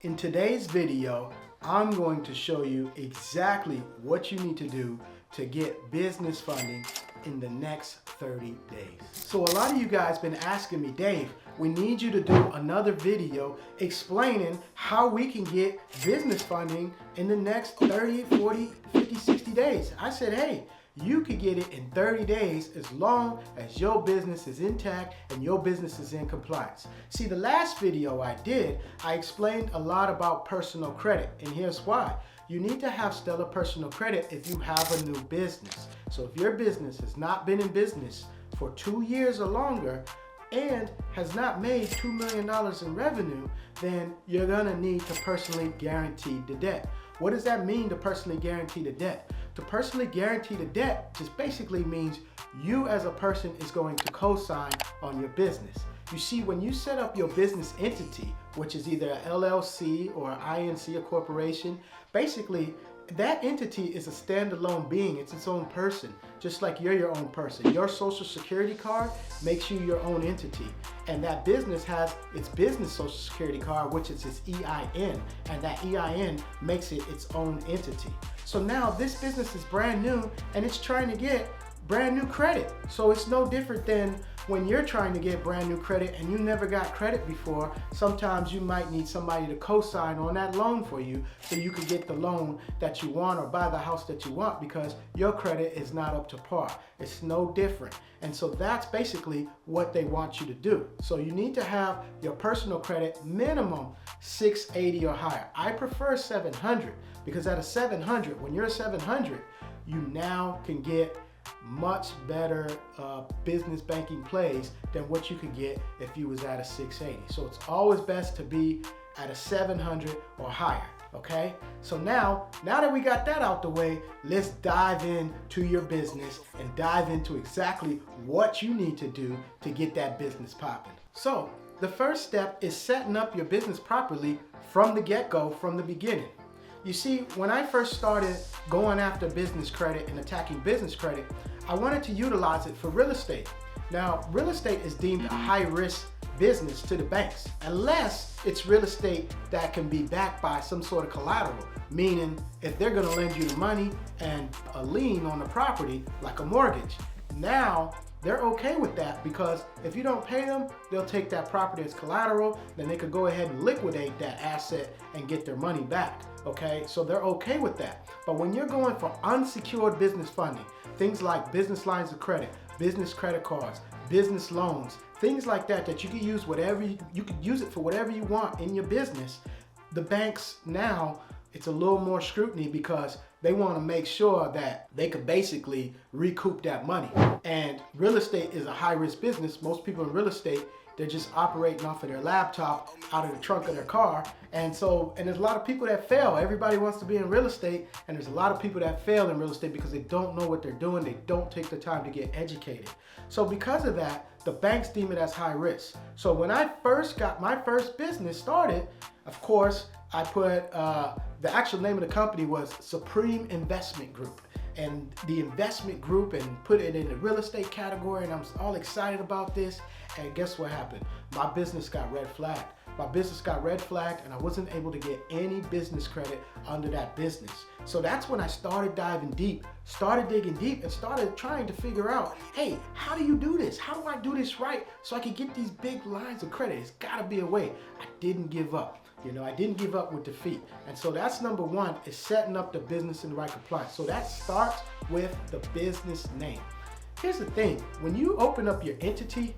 In today's video, I'm going to show you exactly what you need to do to get business funding in the next 30 days. So a lot of you guys been asking me, Dave, we need you to do another video explaining how we can get business funding in the next 30, 40, 50, 60 days. I said, hey, you could get it in 30 days as long as your business is intact and your business is in compliance. See, the last video I did, I explained a lot about personal credit, and here's why. You need to have stellar personal credit if you have a new business. So if your business has not been in business for 2 years or longer and has not made $2 million in revenue, then you're gonna need to personally guarantee the debt. What does that mean, to personally guarantee the debt? To personally guarantee the debt just basically means you as a person is going to co-sign on your business. You see, when you set up your business entity, which is either an LLC or an INC, a corporation, basically that entity is a standalone being. It's its own person, just like you're your own person. Your social security card makes you your own entity. And that business has its business social security card, which is its EIN. And that EIN makes it its own entity. So now this business is brand new and it's trying to get brand new credit. So it's no different than when you're trying to get brand new credit and you never got credit before. Sometimes you might need somebody to co-sign on that loan for you so you can get the loan that you want or buy the house that you want, because your credit is not up to par. It's no different. And so that's basically what they want you to do. So you need to have your personal credit minimum 680 or higher. I prefer 700 because at a 700, when you're a 700, you now can get much better business banking plays than what you could get if you was at a 680. So it's always best to be at a 700 or higher, okay? So now that we got that out the way, let's dive into your business and dive into exactly what you need to do to get that business popping. So the first step is setting up your business properly from the get-go, from the beginning. You see, when I first started going after business credit and attacking business credit, I wanted to utilize it for real estate. Now, real estate is deemed a high-risk business to the banks, unless it's real estate that can be backed by some sort of collateral, meaning if they're gonna lend you the money and a lien on the property, like a mortgage. Now, they're okay with that, because if you don't pay them, they'll take that property as collateral, then they could go ahead and liquidate that asset and get their money back, okay? So they're okay with that. But when you're going for unsecured business funding, things like business lines of credit, business credit cards, business loans, things like that, that you can use you could use it for whatever you want in your business, the banks now, it's a little more scrutiny because they want to make sure that they could basically recoup that money. And real estate is a high-risk business. Most people in real estate, they're just operating off of their laptop out of the trunk of their car. And there's a lot of people that fail. Everybody wants to be in real estate, and there's a lot of people that fail in real estate because they don't know what they're doing. They don't take the time to get educated. So because of that, the banks deem it as high risk. So when I first got my first business started, of course, I put, the actual name of the company was Supreme Investment Group. And the investment group, and put it in the real estate category, and I'm all excited about this. And guess what happened? My business got red flagged. My business got red flagged and I wasn't able to get any business credit under that business. So that's when I started diving deep, started digging deep, and started trying to figure out, hey, how do you do this? How do I do this right so I can get these big lines of credit? It's gotta be a way. I didn't give up. You know, I didn't give up with defeat. And so that's number one, is setting up the business in the right compliance. So that starts with the business name. Here's the thing, when you open up your entity,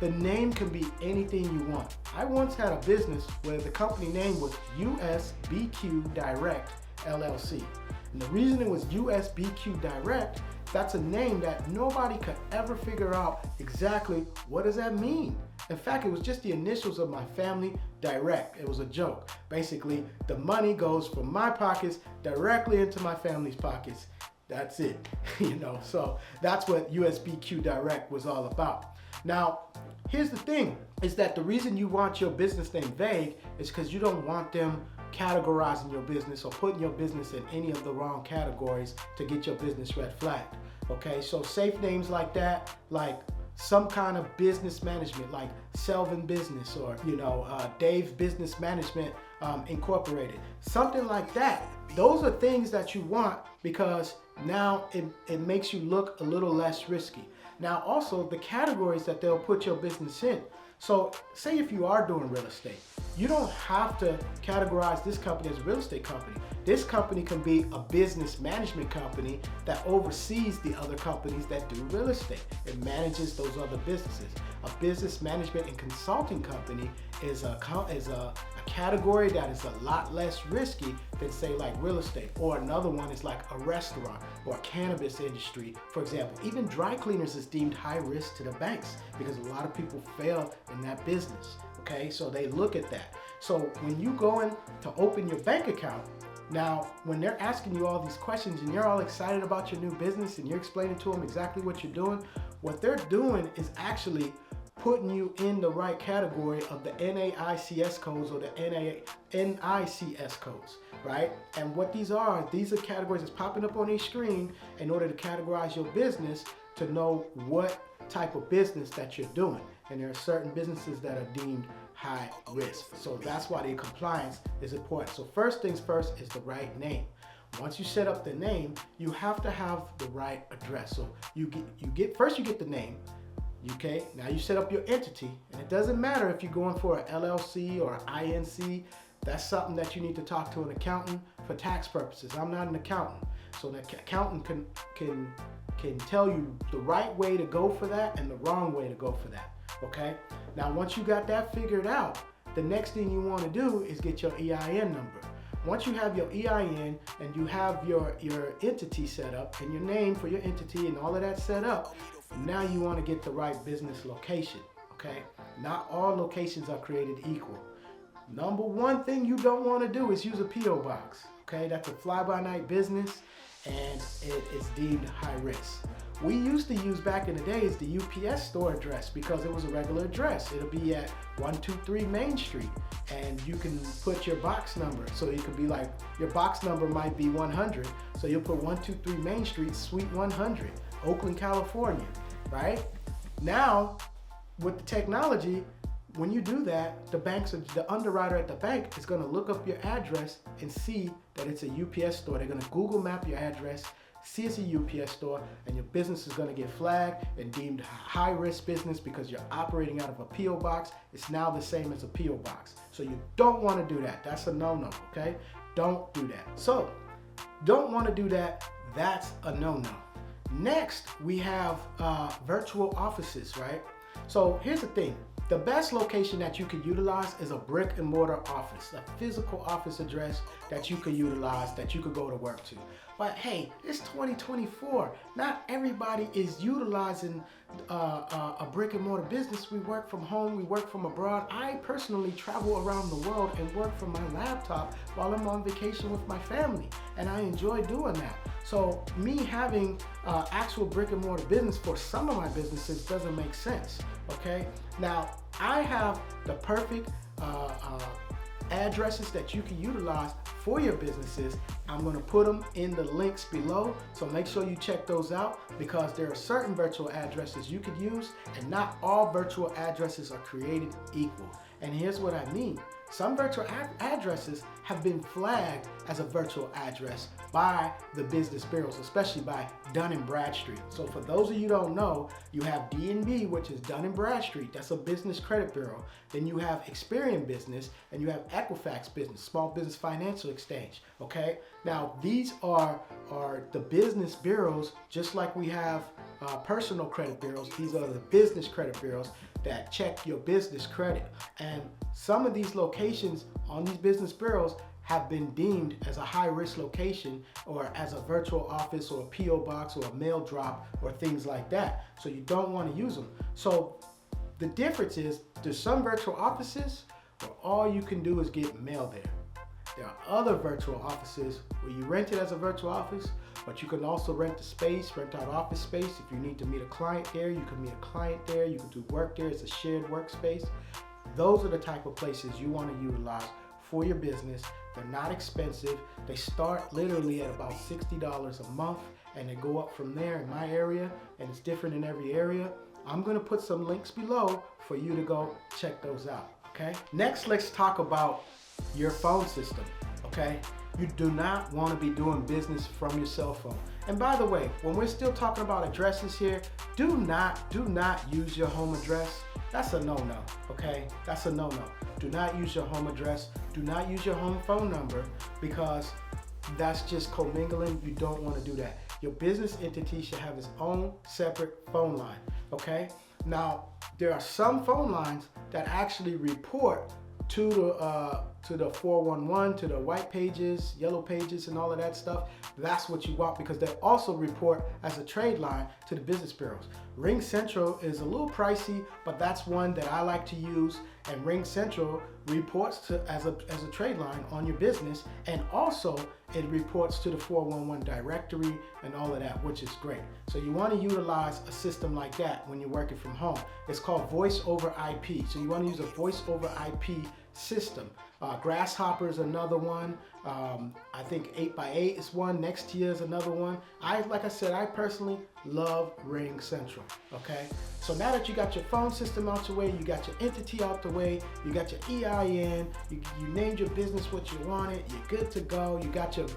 the name can be anything you want. I once had a business where the company name was USBQ Direct LLC. And the reason it was USBQ Direct, that's a name that nobody could ever figure out exactly what does that mean. In fact, it was just the initials of my family, Direct. It was a joke. Basically, the money goes from my pockets directly into my family's pockets. That's it, you know, so that's what USBQ Direct was all about. Now, here's the thing, is that the reason you want your business name vague is because you don't want them categorizing your business or putting your business in any of the wrong categories to get your business red flagged, okay? So safe names like that, like some kind of business management, like Selvin Business, or Dave Business Management Incorporated, something like that. Those are things that you want because now it makes you look a little less risky. Now also the categories that they'll put your business in. So say if you are doing real estate, you don't have to categorize this company as a real estate company. This company can be a business management company that oversees the other companies that do real estate. It manages those other businesses. A business management and consulting company is a category that is a lot less risky than say like real estate, or another one is like a restaurant or a cannabis industry. For example, even dry cleaners is deemed high risk to the banks because a lot of people fail in that business. Okay, so they look at that. So when you go in to open your bank account, now when they're asking you all these questions and you're all excited about your new business and you're explaining to them exactly what you're doing, what they're doing is actually putting you in the right category of the NAICS codes or the NICS codes, right? And what these are categories that's popping up on a screen in order to categorize your business to know what type of business that you're doing. And there are certain businesses that are deemed high risk. So that's why the compliance is important. So first things first is the right name. Once you set up the name, you have to have the right address. So you get the name. Okay, now you set up your entity, and it doesn't matter if you're going for an LLC or an INC. That's something that you need to talk to an accountant for tax purposes. I'm not an accountant, so the accountant can tell you the right way to go for that and the wrong way to go for that. Okay, now once you got that figured out, the next thing you want to do is get your EIN number. Once you have your EIN and you have your entity set up and your name for your entity and all of that set up, now you want to get the right business location, okay? Not all locations are created equal. Number one thing you don't want to do is use a P.O. box, okay? That's a fly-by-night business and it is deemed high risk. We used to use back in the days the UPS store address because it was a regular address. It'll be at 123 Main Street and you can put your box number. So it could be like your box number might be 100. So you'll put 123 Main Street, Suite 100, Oakland, California, right? Now, with the technology, when you do that, the underwriter at the bank is gonna look up your address and see that it's a UPS store. They're gonna Google map your address, see it's a UPS store, and your business is going to get flagged and deemed high risk business because you're operating out of a P.O. box. It's now the same as a P.O. box. So you don't want to do that. That's a no-no, okay? Don't do that. So, don't want to do that. That's a no-no. Next, we have virtual offices, right? So here's the thing. The best location that you could utilize is a brick and mortar office, a physical office address that you could utilize, that you could go to work to. But hey, it's 2024. Not everybody is utilizing a brick and mortar business. We work from home, we work from abroad. I personally travel around the world and work from my laptop while I'm on vacation with my family, and I enjoy doing that. So me having actual brick and mortar business for some of my businesses doesn't make sense, okay? Now, I have the perfect addresses that you can utilize for your businesses. I'm going to put them in the links below, so make sure you check those out because there are certain virtual addresses you could use, and not all virtual addresses are created equal. And here's what I mean. Some virtual addresses have been flagged as a virtual address by the business bureaus, especially by Dun & Bradstreet. So for those of you who don't know, you have D&B, which is Dun & Bradstreet. That's a business credit bureau. Then you have Experian Business, and you have Equifax Business, Small Business Financial Exchange, okay? Now, these are the business bureaus, just like we have personal credit bureaus. These are the business credit bureaus that check your business credit. And some of these locations on these business bureaus have been deemed as a high-risk location or as a virtual office or a P.O. box or a mail drop or things like that. So you don't want to use them. So the difference is there's some virtual offices where all you can do is get mail there. There are other virtual offices where you rent it as a virtual office, but you can also rent the space, rent out office space. If you need to meet a client there, you can meet a client there. You can do work there. It's a shared workspace. Those are the type of places you want to utilize for your business. They're not expensive. They start literally at about $60 a month, and they go up from there in my area, and it's different in every area. I'm going to put some links below for you to go check those out, okay? Next, let's talk about your phone system, okay? You do not want to be doing business from your cell phone. And by the way, when we're still talking about addresses here, do not use your home address. That's a no-no, okay? That's a no-no. Do not use your home address. Do not use your home phone number, because that's just commingling. You don't want to do that. Your business entity should have its own separate phone line, okay? Now, there are some phone lines that actually report to the 411, to the white pages, yellow pages, and all of that stuff. That's what you want, because they also report as a trade line to the business bureaus. RingCentral is a little pricey, but that's one that I like to use. And RingCentral reports as a trade line on your business, and also it reports to the 411 directory and all of that, which is great. So you want to utilize a system like that when you're working from home. It's called voice over IP. So you want to use a voice over IP system. Grasshopper is another one. I think 8x8 is one. Nextia is another one. Like I said, I personally love RingCentral. Okay. So now that you got your phone system out the way, you got your entity out the way, you got your EIN, you named your business what you wanted, you're good to go. You got your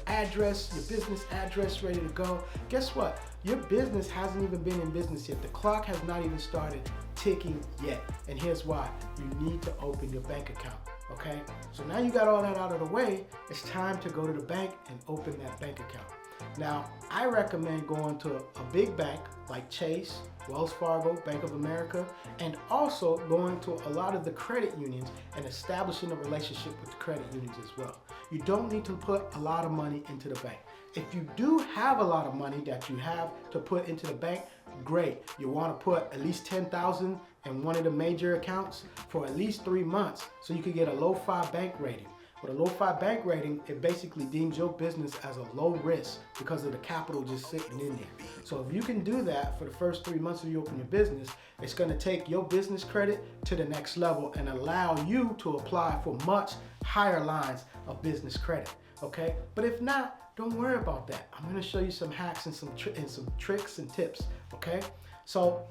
address, your business address ready to go. Guess what? Your business hasn't even been in business yet. The clock has not even started ticking yet. And here's why. You need to open your bank account. Okay, so now you got all that out of the way, it's time to go to the bank and open that bank account. Now, I recommend going to a big bank like Chase, Wells Fargo, Bank of America, and also going to a lot of the credit unions and establishing a relationship with the credit unions as well. You don't need to put a lot of money into the bank. If you do have a lot of money that you have to put into the bank, great. You want to put at least $10,000 in one of the major accounts for at least 3 months, so you can get a low-fi bank rating. With a low-fi bank rating, it basically deems your business as a low risk because of the capital just sitting in there. So if you can do that for the first 3 months of you open your business, it's going to take your business credit to the next level and allow you to apply for much higher lines of business credit. Okay, but if not, don't worry about that. I'm going to show you some hacks and some tricks and tips. Okay, so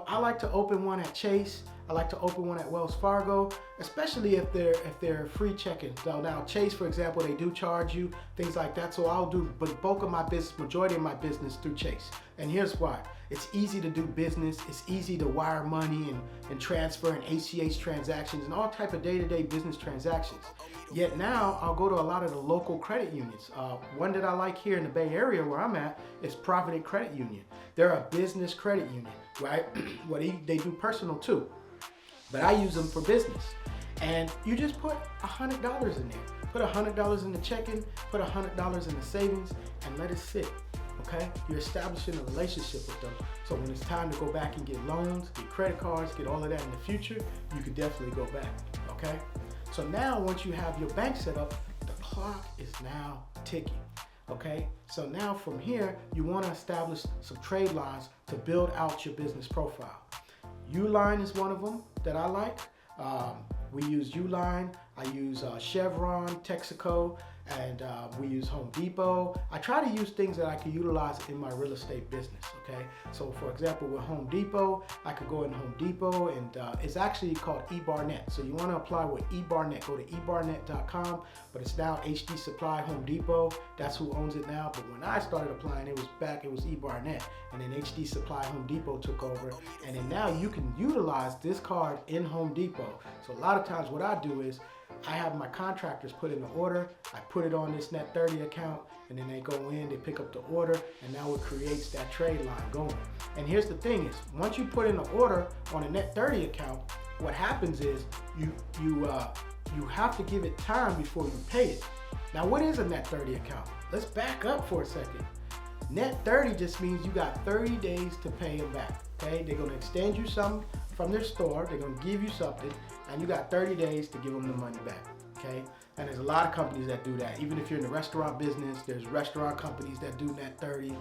I like to open one at Chase. I like to open one at Wells Fargo, especially if they're free checking. So now Chase, for example, they do charge you things like that. So I'll do the bulk of my business, majority of my business through Chase. And here's why. It's easy to do business. It's easy to wire money and transfer and ACH transactions and all type of day-to-day business transactions. Yet now I'll go to a lot of the local credit unions. One that I like here in the Bay Area where I'm at is Provident Credit Union. They're a business credit union, right? Well, they do personal too, but I use them for business. And you just put $100 in there. Put $100 in the checking, put $100 in the savings, and let it sit. Okay? You're establishing a relationship with them. So when it's time to go back and get loans, get credit cards, get all of that in the future, you could definitely go back. Okay? So now once you have your bank set up, the clock is now ticking. Okay? So now from here, you want to establish some trade lines to build out your business profile. Uline is one of them that I like. We use Uline. I use Chevron, Texaco, and we use Home Depot. I try to use things that I can utilize in my real estate business, okay? So for example, with Home Depot, I could go in Home Depot and it's actually called eBarnett. So you want to apply with eBarnett. Go to eBarnett.com, but it's now HD Supply Home Depot. That's who owns it now. But when I started applying, it was eBarnett, and then HD Supply Home Depot took over. And then now you can utilize this card in Home Depot. So a lot of times what I do is I have my contractors put in the order, I put it on this Net30 account, and then they go in, they pick up the order, and now it creates that trade line going. And here's the thing is, once you put in the order on a Net30 account, what happens is you have to give it time before you pay it. Now what is a Net30 account? Let's back up for a second. Net30 just means you got 30 days to pay them back. Okay, they're gonna extend you something from their store, they're gonna give you something, and you got 30 days to give them the money back. Okay, and there's a lot of companies that do that. Even if you're in the restaurant business, there's restaurant companies that do Net30,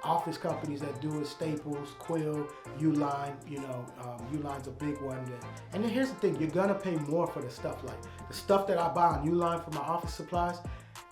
office companies that do it, Staples, Quill, Uline. Uline's a big one. And then here's the thing, you're gonna pay more for the stuff. Like the stuff that I buy on Uline for my office supplies,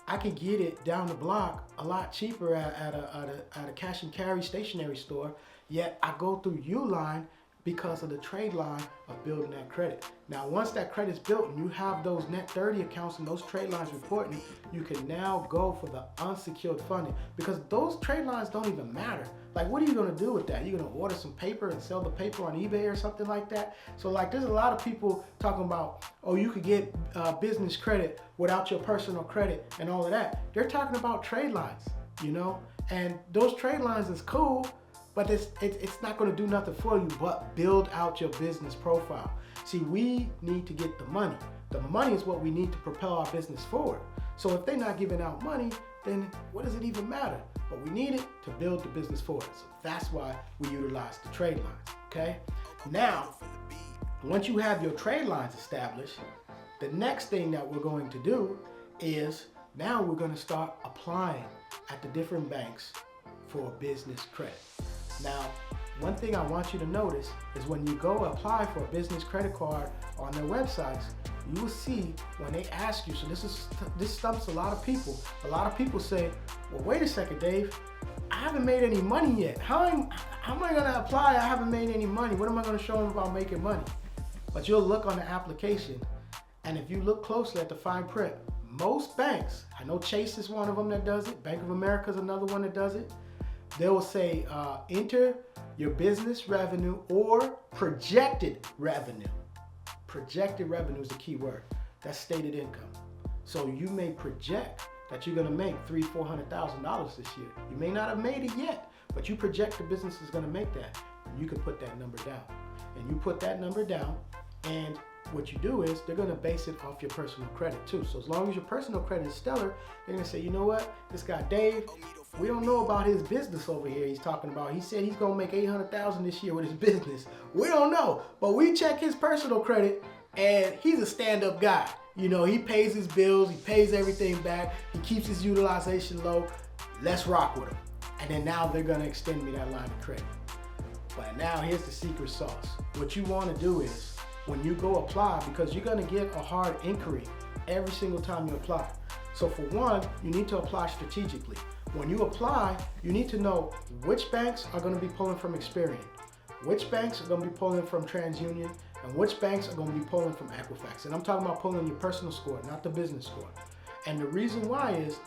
I can get it down the block a lot cheaper at a cash and carry stationery store. Yet I go through Uline because of the trade line of building that credit. Now, once that credit's built and you have those net 30 accounts and those trade lines reporting, you can now go for the unsecured funding, because those trade lines don't even matter. Like, what are you gonna do with that? You're gonna order some paper and sell the paper on eBay or something like that? So like, there's a lot of people talking about, oh, you could get business credit without your personal credit and all of that. They're talking about trade lines, you know? And those trade lines is cool, but it's not going to do nothing for you but build out your business profile. See, we need to get the money. The money is what we need to propel our business forward. So if they're not giving out money, then what does it even matter? But we need it to build the business forward. So that's why we utilize the trade lines, okay? Now, once you have your trade lines established, the next thing that we're going to do is now we're going to start applying at the different banks for business credit. Now, one thing I want you to notice is when you go apply for a business credit card on their websites, you will see when they ask you, so this stumps a lot of people. A lot of people say, well, wait a second, Dave, I haven't made any money yet. How am I gonna apply? I haven't made any money. What am I gonna show them about making money? But you'll look on the application, and if you look closely at the fine print, most banks, I know Chase is one of them that does it, Bank of America is another one that does it, they will say, enter your business revenue or projected revenue. Projected revenue is the key word. That's stated income. So you may project that you're gonna make $300,000-$400,000 this year. You may not have made it yet, but you project the business is gonna make that. You can put that number down. And you put that number down, and what you do is they're gonna base it off your personal credit too. So as long as your personal credit is stellar, they're gonna say, you know what, this guy Dave, we don't know about his business over here he's talking about. He said he's gonna make $800,000 this year with his business. We don't know, but we check his personal credit and he's a stand-up guy. You know, he pays his bills, he pays everything back, he keeps his utilization low. Let's rock with him. And then now they're gonna extend me that line of credit. But now here's the secret sauce. What you wanna do is, when you go apply, because you're gonna get a hard inquiry every single time you apply. So for one, you need to apply strategically. When you apply, you need to know which banks are gonna be pulling from Experian, which banks are gonna be pulling from TransUnion, and which banks are gonna be pulling from Equifax. And I'm talking about pulling your personal score, not the business score. And the reason why is,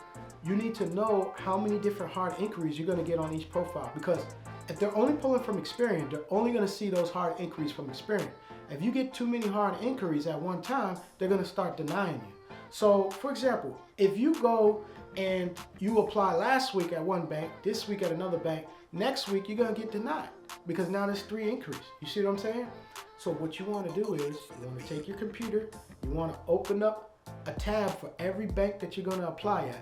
you need to know how many different hard inquiries you're gonna get on each profile, because if they're only pulling from Experian, they're only gonna see those hard inquiries from Experian. If you get too many hard inquiries at one time, they're gonna start denying you. So for example, if you go and you apply last week at one bank, this week at another bank, next week you're gonna get denied because now there's 3 inquiries. You see what I'm saying? So what you wanna do is, you wanna take your computer, you wanna open up a tab for every bank that you're gonna apply at.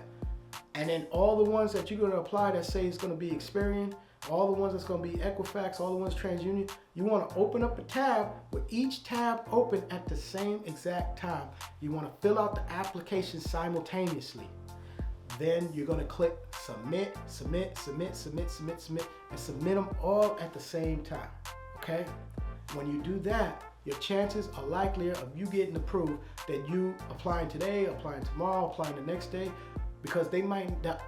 And then all the ones that you're gonna apply that say it's gonna be Experian, all the ones that's gonna be Equifax, all the ones TransUnion, you wanna open up a tab with each tab open at the same exact time. You wanna fill out the application simultaneously. Then you're gonna click submit, submit, submit, submit, submit, submit, and submit them all at the same time, okay? When you do that, your chances are likelier of you getting approved than you applying today, applying tomorrow, applying the next day, because the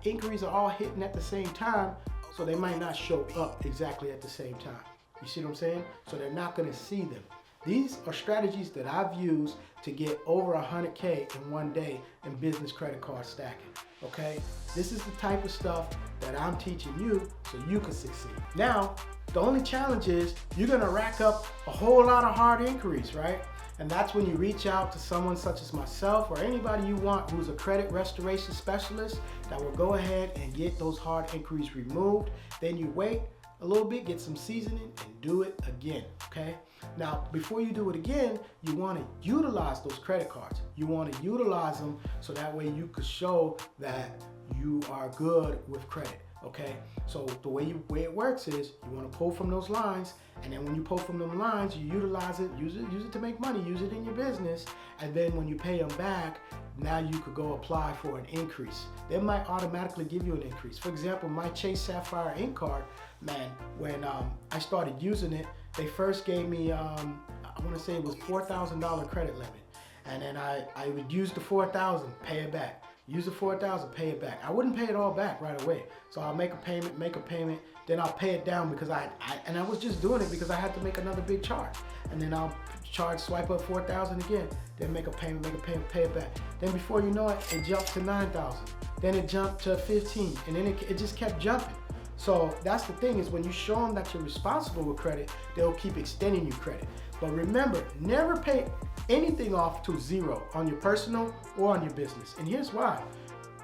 inquiries are all hitting at the same time, so they might not show up exactly at the same time. You see what I'm saying? So they're not gonna see them. These are strategies that I've used to get over 100K in one day in business credit card stacking, okay? This is the type of stuff that I'm teaching you so you can succeed. Now, the only challenge is you're gonna rack up a whole lot of hard inquiries, right? And that's when you reach out to someone such as myself or anybody you want who's a credit restoration specialist that will go ahead and get those hard inquiries removed. Then you wait a little bit, get some seasoning, and do it again, okay? Now, before you do it again, you wanna utilize those credit cards. You wanna utilize them so that way you could show that you are good with credit, okay? So the way it works is you wanna pull from those lines, and then when you pull from them lines, you utilize it, use it to make money, use it in your business, and then when you pay them back, now you could go apply for an increase. They might automatically give you an increase. For example, my Chase Sapphire Ink card, man, when I started using it, they first gave me, I wanna say it was $4,000 credit limit. And then I would use the $4,000, pay it back. use the 4,000, pay it back. I wouldn't pay it all back right away. So I'll make a payment, then I'll pay it down because I was just doing it because I had to make another big charge. And then I'll swipe up 4,000 again, then make a payment, pay it back. Then before you know it, it jumped to 9,000. Then it jumped to 15, and then it just kept jumping. So that's the thing, is when you show them that you're responsible with credit, they'll keep extending you credit. But remember, never pay anything off to zero on your personal or on your business. And here's why.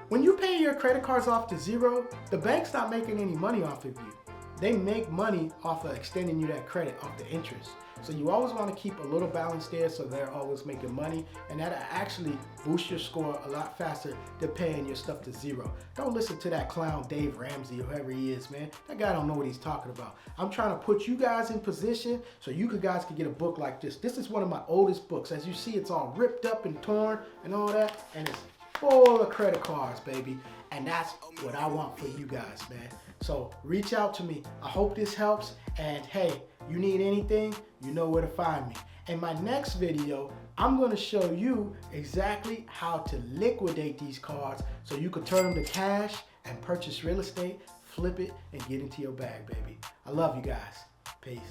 When you pay your credit cards off to zero, the bank's not making any money off of you. They make money off of extending you that credit off the interest. So you always want to keep a little balance there so they're always making money, and that'll actually boost your score a lot faster than paying your stuff to zero. Don't listen to that clown Dave Ramsey or whoever he is, man. That guy don't know what he's talking about. I'm trying to put you guys in position so you guys can get a book like this. This is one of my oldest books. As you see, it's all ripped up and torn and all that, and it's full of credit cards, baby. And that's what I want for you guys, man. So reach out to me. I hope this helps. And hey, you need anything, you know where to find me. In my next video, I'm going to show you exactly how to liquidate these cards so you can turn them to cash and purchase real estate, flip it, and get into your bag, baby. I love you guys.